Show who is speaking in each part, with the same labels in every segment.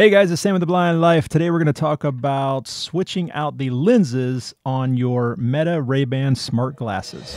Speaker 1: Hey guys, it's Sam with The Blind Life. Today we're going to talk about switching out the lenses on your Meta Ray-Ban smart glasses.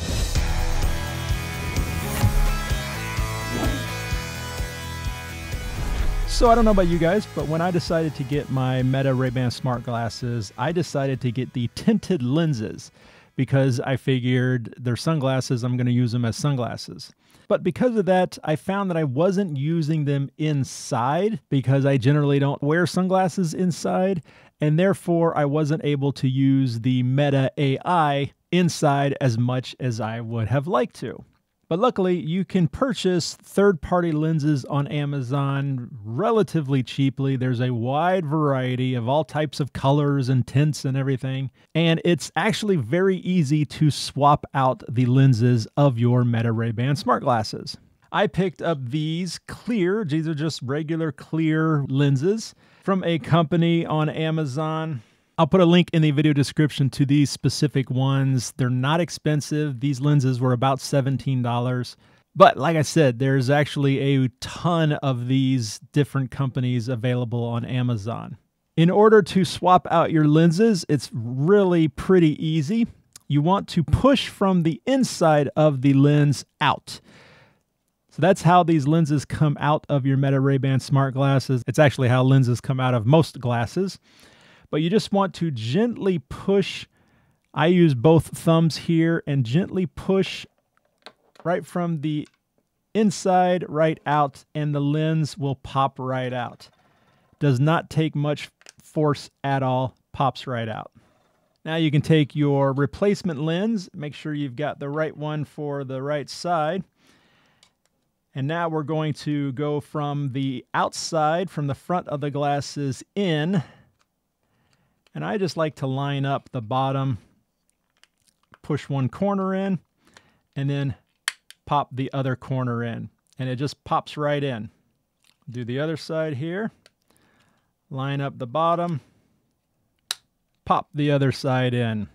Speaker 1: So I don't know about you guys, but when I decided to get my Meta Ray-Ban smart glasses, I decided to get the tinted lenses because I figured they're sunglasses, I'm going to use them as sunglasses. But because of that, I found that I wasn't using them inside because I generally don't wear sunglasses inside, and therefore I wasn't able to use the Meta AI inside as much as I would have liked to. But luckily, you can purchase third-party lenses on Amazon relatively cheaply. There's a wide variety of all types of colors and tints and everything. And it's actually very easy to swap out the lenses of your Meta Ray-Ban smart glasses. I picked up these clear, these are just regular clear lenses from a company on Amazon. I'll put a link in the video description to these specific ones. They're not expensive. These lenses were about $17. But like I said, there's actually a ton of these different companies available on Amazon. In order to swap out your lenses, it's really pretty easy. You want to push from the inside of the lens out. So that's how these lenses come out of your Meta Ray-Ban smart glasses. It's actually how lenses come out of most glasses. But you just want to gently push. I use both thumbs here and gently push right from the inside right out, and the lens will pop right out. Does not take much force at all, pops right out. Now you can take your replacement lens, make sure you've got the right one for the right side. And now we're going to go from the outside, from the front of the glasses in. And I just like to line up the bottom, push one corner in, and then pop the other corner in. And it just pops right in. Do the other side here. Line up the bottom, pop the other side in.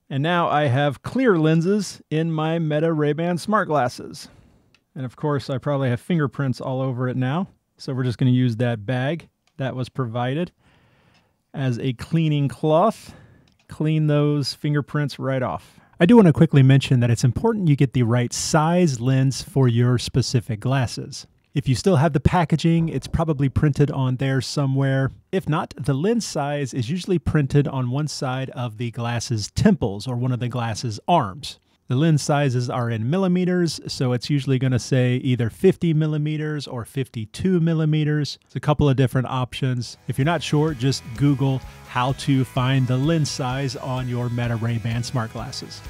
Speaker 1: And now I have clear lenses in my Meta Ray-Ban smart glasses. And of course, I probably have fingerprints all over it now. So we're just going to use that bag that was provided as a cleaning cloth, clean those fingerprints right off. I do want to quickly mention that it's important you get the right size lens for your specific glasses. If you still have the packaging, it's probably printed on there somewhere. If not, the lens size is usually printed on one side of the glass's temples or one of the glass's arms. The lens sizes are in millimeters, so it's usually going to say either 50 millimeters or 52 millimeters. It's a couple of different options. If you're not sure, just Google how to find the lens size on your Meta Ray-Ban smart glasses.